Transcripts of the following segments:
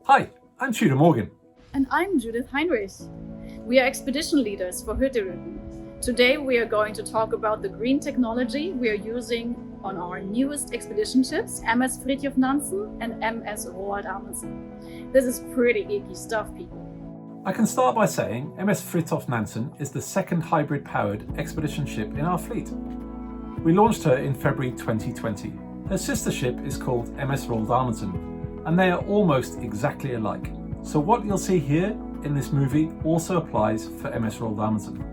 Hi, I'm Tudor Morgan. And I'm Judith Heinrich. We are expedition leaders for Hurtigruten. Today we are going to talk about the green technology we are using on our newest expedition ships, MS Fridtjof Nansen and MS Roald Amundsen. This is pretty geeky stuff, people. I can start by saying MS Fridtjof Nansen is the second hybrid-powered expedition ship in our fleet. We launched her in February 2020. Her sister ship is called MS Roald Amundsen, and they are almost exactly alike. So what you'll see here in this movie also applies for MS Roald Amundsen.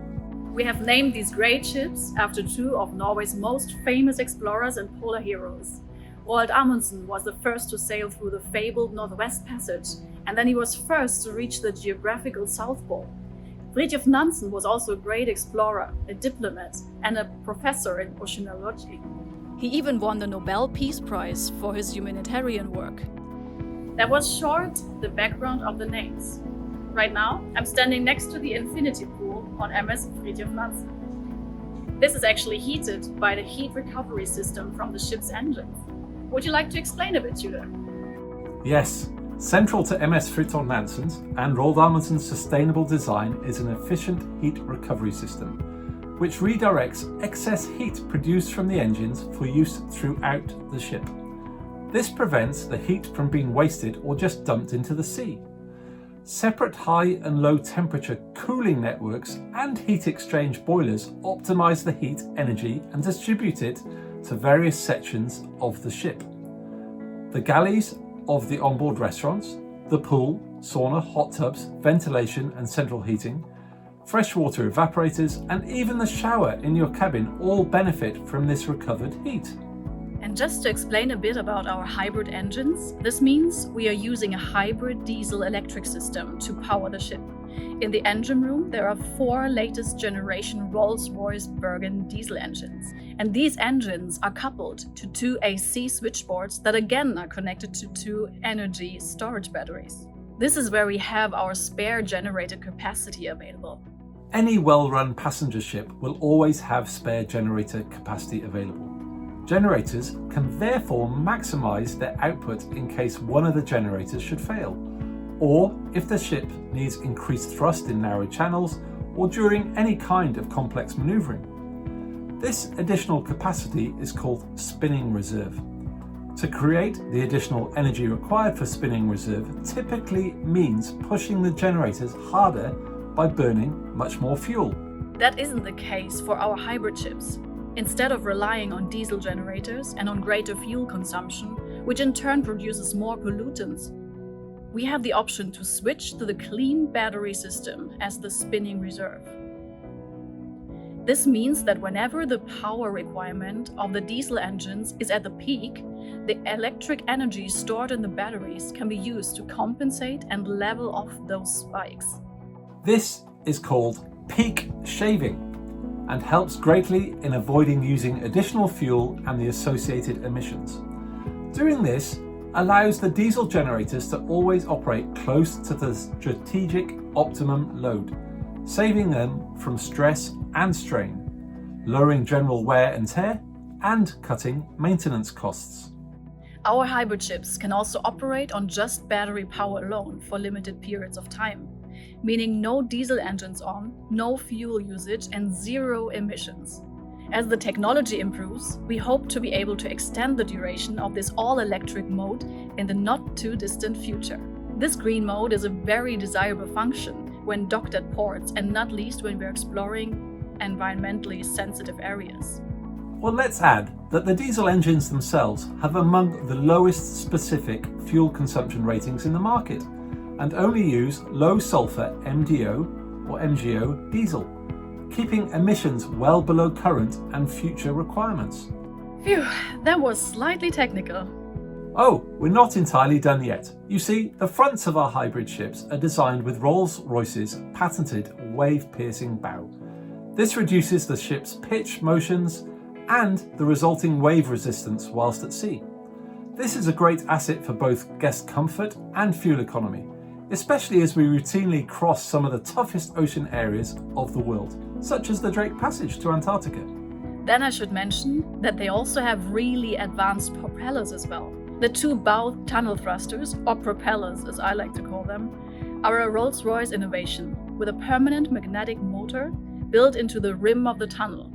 We have named these great ships after two of Norway's most famous explorers and polar heroes. Roald Amundsen was the first to sail through the fabled Northwest Passage, and then he was first to reach the geographical South Pole. Fridtjof Nansen was also a great explorer, a diplomat, and a professor in oceanology. He even won the Nobel Peace Prize for his humanitarian work. That was short the background of the names. Right now, I'm standing next to the infinity pool on MS Fridtjof Nansen. This is actually heated by the heat recovery system from the ship's engines. Would you like to explain a bit, Tudor? Yes, central to MS Fridtjof Nansen's and Roald Amundsen's sustainable design is an efficient heat recovery system, which redirects excess heat produced from the engines for use throughout the ship. This prevents the heat from being wasted or just dumped into the sea. Separate high and low temperature cooling networks and heat exchange boilers optimize the heat energy and distribute it to various sections of the ship. The galleys of the onboard restaurants, the pool, sauna, hot tubs, ventilation and central heating, freshwater evaporators, and even the shower in your cabin all benefit from this recovered heat. And just to explain a bit about our hybrid engines, this means we are using a hybrid diesel-electric system to power the ship. In the engine room, there are 4 latest generation Rolls-Royce Bergen diesel engines. And these engines are coupled to 2 AC switchboards that again are connected to 2 energy storage batteries. This is where we have our spare generator capacity available. Any well-run passenger ship will always have spare generator capacity available. Generators can therefore maximize their output in case one of the generators should fail, or if the ship needs increased thrust in narrow channels or during any kind of complex maneuvering. This additional capacity is called spinning reserve. To create the additional energy required for spinning reserve typically means pushing the generators harder by burning much more fuel. That isn't the case for our hybrid ships. Instead of relying on diesel generators and on greater fuel consumption, which in turn produces more pollutants, we have the option to switch to the clean battery system as the spinning reserve. This means that whenever the power requirement of the diesel engines is at the peak, the electric energy stored in the batteries can be used to compensate and level off those spikes. This is called peak shaving and helps greatly in avoiding using additional fuel and the associated emissions. Doing this allows the diesel generators to always operate close to the strategic optimum load, saving them from stress and strain, lowering general wear and tear, and cutting maintenance costs. Our hybrid ships can also operate on just battery power alone for limited periods of time, meaning no diesel engines on, no fuel usage, and 0 emissions. As the technology improves, we hope to be able to extend the duration of this all-electric mode in the not-too-distant future. This green mode is a very desirable function when docked at ports, and not least when we're exploring environmentally sensitive areas. Well, let's add that the diesel engines themselves have among the lowest specific fuel consumption ratings in the market, and only use low sulfur MDO or MGO diesel, keeping emissions well below current and future requirements. Phew, that was slightly technical. Oh, we're not entirely done yet. You see, the fronts of our hybrid ships are designed with Rolls-Royce's patented wave-piercing bow. This reduces the ship's pitch motions and the resulting wave resistance whilst at sea. This is a great asset for both guest comfort and fuel economy, especially as we routinely cross some of the toughest ocean areas of the world, such as the Drake Passage to Antarctica. Then I should mention that they also have really advanced propellers as well, The two bow tunnel thrusters, or propellers as I like to call them, are a Rolls-Royce innovation with a permanent magnetic motor built into the rim of the tunnel.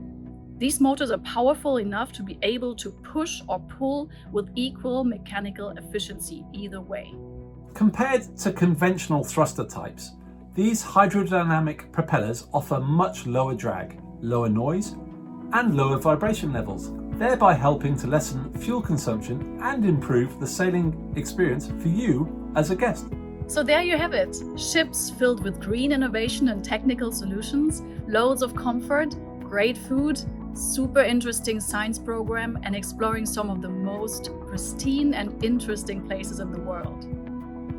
These motors are powerful enough to be able to push or pull with equal mechanical efficiency either way. Compared to conventional thruster types, these hydrodynamic propellers offer much lower drag, lower noise, and lower vibration levels, thereby helping to lessen fuel consumption and improve the sailing experience for you as a guest. So there you have it. Ships filled with green innovation and technical solutions, loads of comfort, great food, super interesting science program, and exploring some of the most pristine and interesting places in the world.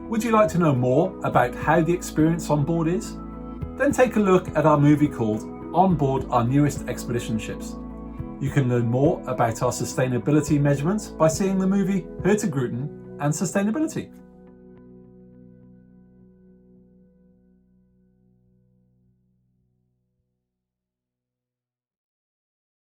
Would you like to know more about how the experience on board is? Then take a look at our movie called On Board Our Newest Expedition Ships. You can learn more about our sustainability measurements by seeing the movie Hurtigruten and Sustainability.